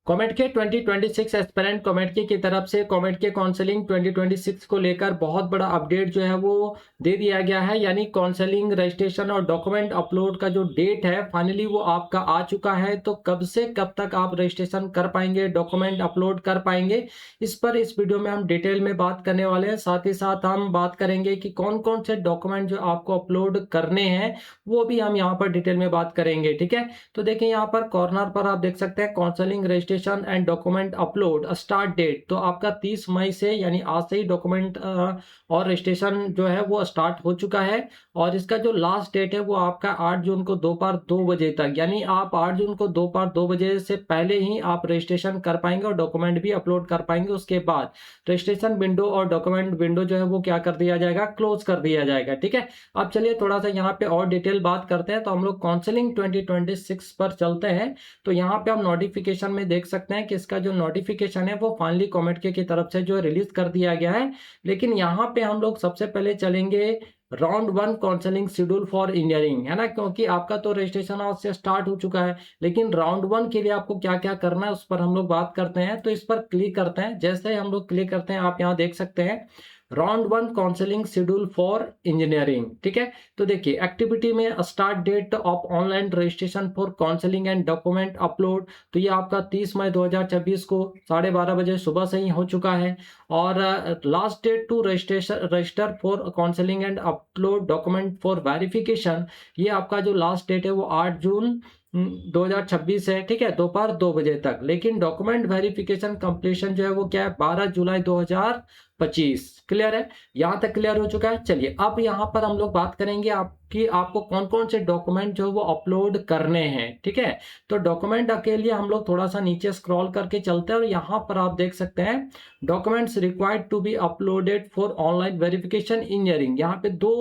Comet के 2026 aspirant comet के की तरफ से कॉमेट के काउंसलिंग 2026 को लेकर बहुत बड़ा अपडेट जो है वो दे दिया गया है। यानी काउंसलिंग रजिस्ट्रेशन और डॉक्यूमेंट अपलोड का जो डेट है फाइनली वो आपका आ चुका है। तो कब से कब तक आप रजिस्ट्रेशन कर पाएंगे, डॉक्यूमेंट अपलोड कर पाएंगे, इस पर इस वीडियो में हम डिटेल में बात करने वाले हैं। साथ ही साथ हम बात करेंगे कि कौन कौन से डॉक्यूमेंट जो आपको अपलोड करने हैं वो भी हम यहाँ पर डिटेल में बात करेंगे। ठीक है, तो देखिए यहाँ पर कॉर्नर पर आप देख सकते हैं counselling registration and document upload start date. तो आपका 30 मई से यानी आज से ही डॉक्यूमेंट और रजिस्ट्रेशन जो है वो स्टार्ट हो चुका है। और इसका जो लास्ट डेट है वो आपका 8 जून को दोपहर 2 बजे तक, यानी आप 8 जून को दोपहर 2 बजे से पहले ही आप रजिस्ट्रेशन कर पाएंगे और डॉक्यूमेंट भी अपलोड कर पाएंगे। उसके बाद रजिस्ट्रेशन विंडो और डॉक्यूमेंट विंडो जो है वो क्या कर दिया जाएगा, क्लोज कर दिया जाएगा। ठीक है, अब चलिए थोड़ा सा यहाँ पे और डिटेल बात करते हैं। तो हम लोग काउंसलिंग 2026 पर चलते हैं। तो यहाँ पे हम नोटिफिकेशन में देख सकते हैं कि इसका जो नोटिफिकेशन है वो फाइनली कॉमेट के की तरफ से जो रिलीज कर दिया गया है। लेकिन यहाँ पे हम लोग सबसे पहले चलेंगे round 1 counselling schedule for engineering, है ना, क्योंकि आपका तो रजिस्ट्रेशन आज से स्टार्ट हो चुका है। लेकिन राउंड 1 के लिए आपको क्या क्या करना है उस पर हम लोग बात करते हैं। तो इस पर क्लिक करते हैं। जैसे ही हम लोग क्लिक करते हैं आप यहाँ देख सकते हैं round 1 counselling schedule for engineering. ठीक है, तो देखिए एक्टिविटी में start date of online registration for counselling and document upload. तो ये आपका 30 मई 2026 को 12:30 बजे सुबह से ही हो चुका है। और last date to register for counselling and upload document for verification, ये आपका जो लास्ट डेट है वो 8 जून 2026 है। ठीक है, दोपहर 2 बजे तक। लेकिन डॉक्यूमेंट वेरिफिकेशन कंप्लीशन जो है वो क्या है, 12 जुलाई 2025। क्लियर है, यहां तक क्लियर हो चुका है। चलिए अब यहां पर हम लोग बात करेंगे आपको कौन कौन से डॉक्यूमेंट जो वो अपलोड करने हैं। ठीक है, तो डॉक्यूमेंट के लिए हम लोग थोड़ा सा नीचे स्क्रॉल करके चलते हैं और यहाँ पर आप देख सकते हैं documents required to be uploaded for online verification engineering. यहाँ पे दो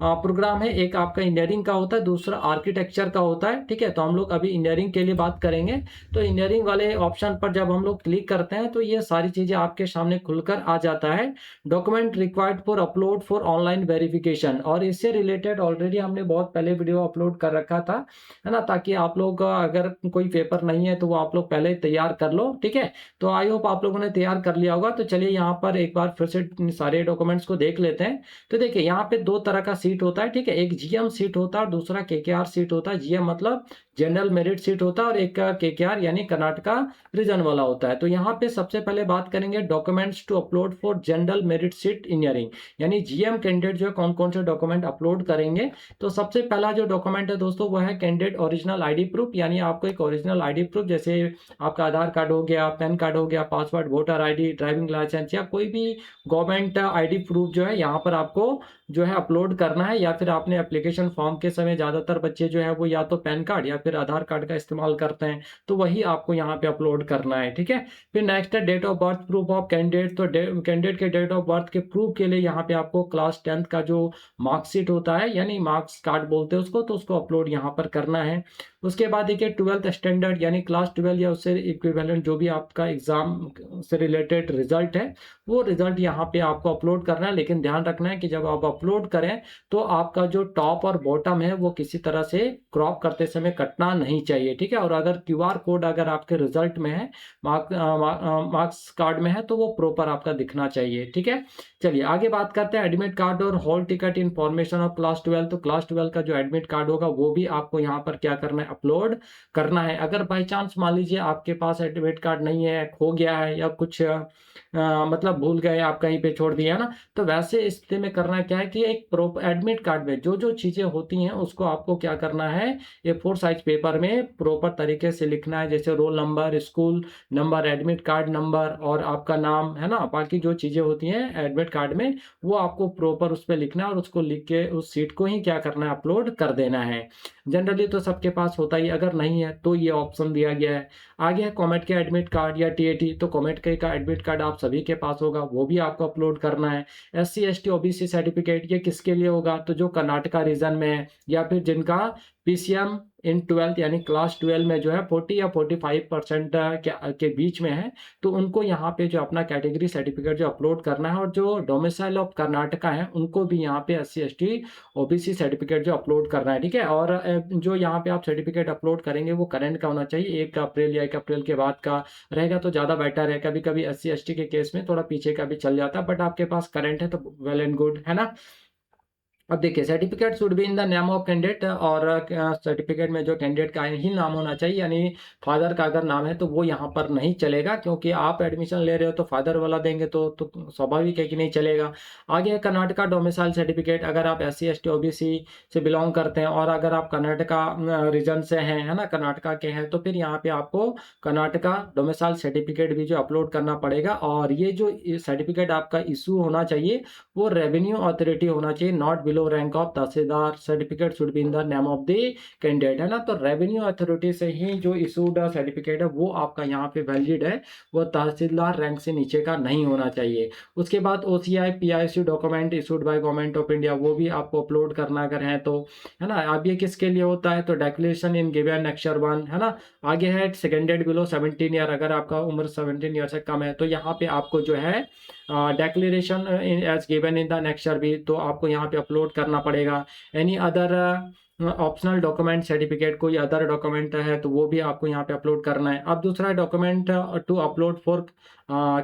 प्रोग्राम है, एक आपका इंजीनियरिंग का होता है, दूसरा आर्किटेक्चर का होता है। ठीक है, तो हम लोग अभी इंजीनियरिंग के लिए बात करेंगे। तो इंजीनियरिंग वाले ऑप्शन पर जब हम लोग क्लिक करते हैं तो ये सारी चीजें आपके सामने खुलकर आ जाता है। Document required for upload for online verification, और इससे रिलेटेड ऑलरेडी हमने बहुत पहले वीडियो अपलोड कर रखा था, है ना, ताकि आप लोग अगर कोई पेपर नहीं है तो वो आप लोग पहले तैयार कर लो। ठीक है, तो आई होप आप लोगों ने तैयार कर लिया होगा। तो चलिए यहाँ पर एक बार फिर से सारे डॉक्यूमेंट्स को देख लेते हैं। तो देखिए यहाँ पे दो तरह का सीट होता है। ठीक है, एक जीएम सीट होता है और दूसरा केकेआर सीट होता है। जीएम मतलब जनरल मेरिट सीट होता है और एक केकेआर यानी कर्नाटका रीजन वाला होता है। तो यहाँ पे सबसे पहले बात करेंगे documents to upload for general merit seat engineering, यानी जीएम कैंडिडेट जो है कौन कौन से डॉक्यूमेंट अपलोड करेंगे। तो सबसे पहला जो डॉक्यूमेंट है दोस्तों वो है कैंडिडेट ओरिजिनल आईडी प्रूफ, यानी आपको एक ओरिजिनल आईडी प्रूफ जैसे आपका आधार कार्ड हो गया, पैन कार्ड हो गया, passport, voter ID, driving licence या कोई भी गवर्नमेंट आईडी प्रूफ जो है यहाँ पर आपको जो है अपलोड करना है। या फिर आपने एप्लीकेशन फॉर्म के समय ज्यादातर बच्चे जो है वो या तो पैन कार्ड या फिर आधार कार्ड का इस्तेमाल करते हैं, तो वही आपको यहाँ पे अपलोड करना है। ठीक है, फिर नेक्स्ट है date of birth proof of candidate. तो कैंडिडेट के डेट ऑफ बर्थ के प्रूफ के लिए यहाँ पे आपको क्लास 10th का जो मार्कशीट होता है यानी मार्क्स कार्ड बोलते हैं उसको, तो उसको अपलोड यहाँ पर करना है। उसके बाद देखिए 12th स्टैंडर्ड यानी क्लास 12 या उससे इक्विवेलेंट जो भी आपका एग्जाम से रिलेटेड रिजल्ट है वो रिजल्ट यहाँ पे आपको अपलोड करना है। लेकिन ध्यान रखना है कि जब आप अपलोड करें तो आपका जो टॉप और बॉटम है वो किसी तरह से क्रॉप करते समय कटना नहीं चाहिए। ठीक है, और अगर क्यूआर कोड अगर आपके रिजल्ट में है, मार्क्स कार्ड में है, तो वो प्रॉपर आपका दिखना चाहिए। ठीक है, चलिए आगे बात करते हैं एडमिट कार्ड और hall ticket information of class 12। तो क्लास 12 का जो एडमिट कार्ड होगा वो भी आपको यहाँ पर क्या करना है, अपलोड करना है। अगर बाई चांस मान लीजिए आपके पास एडमिट कार्ड नहीं है, खो गया है या कुछ मतलब भूल गए, आप कहीं पे छोड़ दिया ना, तो वैसे स्थिति में करना क्या है कि एक प्रॉपर एडमिट कार्ड में जो जो चीजें होती हैं उसको आपको क्या करना है, A4 साइज पेपर में प्रॉपर तरीके से लिखना है। जैसे roll number, school number, admit card number और आपका नाम, है ना, बाकी जो चीजें होती हैं एडमिट कार्ड में वो आपको प्रॉपर उस पर लिखना है और उसको लिख के उस सीट को ही क्या करना है, अपलोड कर देना है। जनरली तो सबके पास होता ही, अगर नहीं है तो ये ऑप्शन दिया गया है। आगे है कॉमेट के एडमिट कार्ड या टीएटी। तो कॉमेट के का एडमिट कार्ड आप सभी के पास होगा, वो भी आपको अपलोड करना है। SC ST OBC सर्टिफिकेट, ये किसके लिए होगा, तो जो कर्नाटका रीजन में है या फिर जिनका PCM इन 12th यानी क्लास 12 में जो है 40 या 45% के बीच में है, तो उनको यहाँ पे जो अपना कैटेगरी सर्टिफिकेट जो अपलोड करना है, और जो डोमिसाइल ऑफ कर्नाटका है उनको भी यहाँ पे SC/ST OBC सर्टिफिकेट जो अपलोड करना है, ठीक है। और जो यहाँ पे आप सर्टिफिकेट अपलोड करेंगे वो करंट का होना चाहिए, 1 अप्रैल या 1 अप्रैल के बाद का रहेगा तो ज़्यादा बेटर है। कभी कभी SC/ST के केस में थोड़ा पीछे का भी चल जाता है, बट आपके पास करंट है तो वेल एंड गुड, है ना। अब देखिए, certificate should be in the name of candidate, और सर्टिफिकेट में जो कैंडिडेट का ही नाम होना चाहिए, यानी फादर का अगर नाम है तो वो यहाँ पर नहीं चलेगा, क्योंकि आप एडमिशन ले रहे हो तो फादर वाला देंगे तो स्वाभाविक है कि नहीं चलेगा। आगे है कर्नाटका डोमिसाइल सर्टिफिकेट, अगर आप SC/ST OBC से बिलोंग करते हैं और अगर आप कर्नाटका रीजन से हैं, है ना, कर्नाटका के हैं, तो फिर यहाँ पे आपको कर्नाटका डोमिसाइल सर्टिफिकेट भी जो अपलोड करना पड़ेगा। और ये जो सर्टिफिकेट आपका इशू होना चाहिए वो रेवेन्यू अथॉरिटी होना चाहिए, not below rank of tehsildar. Certificate should be in the name of the candidate, है ना। तो रेवेन्यू अथॉरिटी से ही जो इशूड सर्टिफिकेट है वो आपका यहाँ पे वैलिड है, वो तहसीलदार रैंक से नीचे का नहीं होना चाहिए। उसके बाद OCI PIC document issued by government of India, वो भी आपको अपलोड करना अगर है तो, है ना। अब ये किसके लिए होता है, तो डिक्लेरेशन इन गिवन एनेक्सर 1, है ना। आगे है सेकेंडेड बिलो 17 ईयर, अगर आपका उम्र 17 ईयर से कम है तो यहाँ पे आपको जो है declaration as given in the annexure भी तो आपको यहाँ पे अपलोड करना पड़ेगा। Any other optional document certificate, कोई अदर डॉक्यूमेंट है तो वो भी आपको यहाँ पे अपलोड करना है। अब दूसरा document to upload for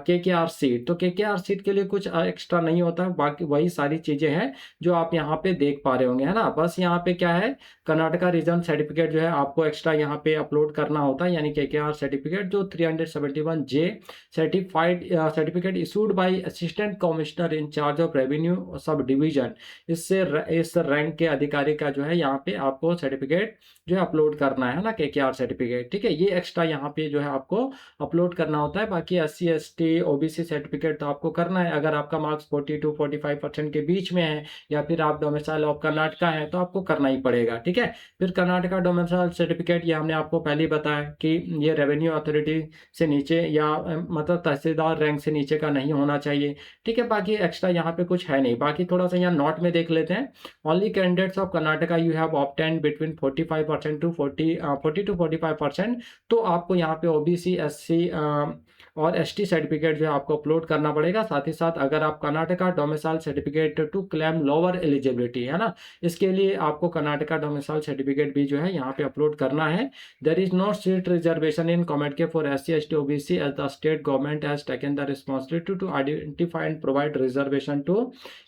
KKR seat, तो KKR सीट के लिए कुछ एक्स्ट्रा नहीं होता, बाकी वही सारी चीज़ें हैं जो आप यहाँ पे देख पा रहे होंगे, है ना। बस यहाँ पे क्या है, कर्नाटका रीजन सर्टिफिकेट जो है आपको एक्स्ट्रा यहाँ पे अपलोड करना होता है, यानी KKR सर्टिफिकेट जो 371J certified certificate issued by assistant commissioner in charge of revenue sub division. इससे इस रैंक के अधिकारी का जो है यहाँ पे आपको सर्टिफिकेट जो है अपलोड करना है ना, KKR सर्टिफिकेट, ठीक है। ये एक्स्ट्रा यहाँ पे जो है आपको अपलोड करना होता है। बाकी SC/ST OBC सर्टिफिकेट तो आपको करना है, अगर आपका मार्क्स 40 to 45% के बीच में है या फिर आप डोमिसाइल ऑफ कर्नाटका है तो आपको करना ही पड़ेगा, ठीक है। फिर कर्नाटका डोमिसाइल सर्टिफिकेट, ये हमने आपको पहले ही बताया कि ये रेवेन्यू अथॉरिटी से नीचे या मतलब तहसीलदार रैंक से नीचे का नहीं होना चाहिए, ठीक है। बाकी एक्स्ट्रा यहाँ पे कुछ है नहीं। बाकी थोड़ा सा यहाँ नोट में देख लेते हैं, only candidates of Karnataka you have obtained between 45% to 40 to 45%, तो आपको यहाँ पे OBC SC और ST सर्टिफिकेट जो है आपको अपलोड करना पड़ेगा। साथ ही साथ अगर आप Karnataka domicile certificate to claim lower eligibility, है ना, इसके लिए आपको कर्नाटका डोमिसाइल सर्टिफिकेट भी जो है यहाँ पे अपलोड करना है। There is no seat reservation in comment for SC/ST OBC as the state government has taken the responsibility to identify and provide reservation to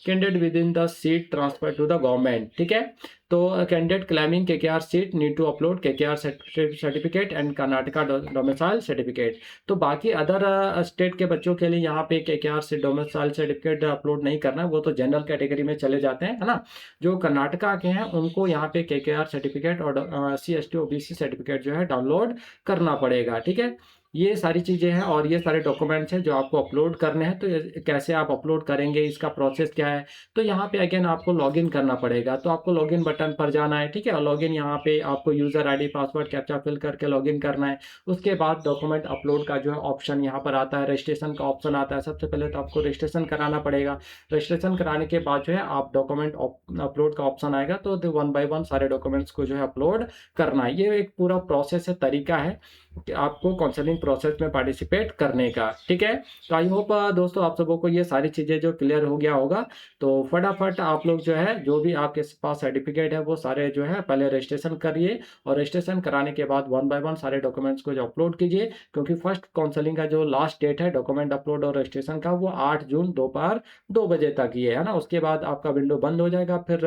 candidate within the seat transfer to the government, ठीक है। तो candidate claiming KKR seat need to upload KKR certificate and Karnataka domicile certificate. तो बाकी other state के बच्चों के लिए यहाँ पे KKR से डोमिसाइल सर्टिफिकेट अपलोड नहीं करना है, वो तो जनरल कैटेगरी में चले जाते हैं, है ना। जो कर्नाटका के हैं उनको यहाँ पे KKR सर्टिफिकेट और SC/ST OBC सर्टिफिकेट जो है डाउनलोड करना पड़ेगा, ठीक है। ये सारी चीज़ें हैं और ये सारे डॉक्यूमेंट्स हैं जो आपको अपलोड करने हैं। तो कैसे आप अपलोड करेंगे, इसका प्रोसेस क्या है, तो यहाँ पे अगेन आपको लॉगिन करना पड़ेगा। तो आपको लॉगिन बटन पर जाना है, ठीक है। लॉगिन यहाँ पे आपको user ID password captcha fill करके लॉगिन करना है। उसके बाद डॉक्यूमेंट अपलोड का जो है ऑप्शन यहाँ पर आता है, रजिस्ट्रेशन का ऑप्शन आता है। सबसे पहले तो आपको रजिस्ट्रेशन कराना पड़ेगा। रजिस्ट्रेशन कराने के बाद जो है आप डॉक्यूमेंट अपलोड का ऑप्शन आएगा, तो 1 by 1 सारे डॉक्यूमेंट्स को जो है अपलोड करना है। ये एक पूरा प्रोसेस है, तरीका है कि आपको काउंसलिंग प्रोसेस में पार्टिसिपेट करने का, ठीक है। तो आई होप दोस्तों आप सबों को ये सारी चीज़ें जो क्लियर हो गया होगा। तो फटाफट आप लोग जो है जो भी आपके पास सर्टिफिकेट है वो सारे जो है पहले रजिस्ट्रेशन करिए, और रजिस्ट्रेशन कराने के बाद 1 by 1 सारे डॉक्यूमेंट्स को जो अपलोड कीजिए, क्योंकि फर्स्ट काउंसलिंग का जो लास्ट डेट है डॉक्यूमेंट अपलोड और रजिस्ट्रेशन का वो 8 जून दोपहर 2 बजे तक ही है ना। उसके बाद आपका विंडो बंद हो जाएगा, फिर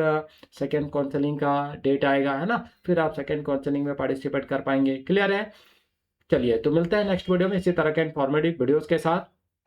सेकेंड काउंसलिंग का डेट आएगा, है ना। फिर आप सेकेंड काउंसलिंग में पार्टिसिपेट कर पाएंगे। क्लियर है? चलिए, तो मिलते हैं नेक्स्ट वीडियो में इसी तरह के इन्फॉर्मेटिव वीडियोस के साथ।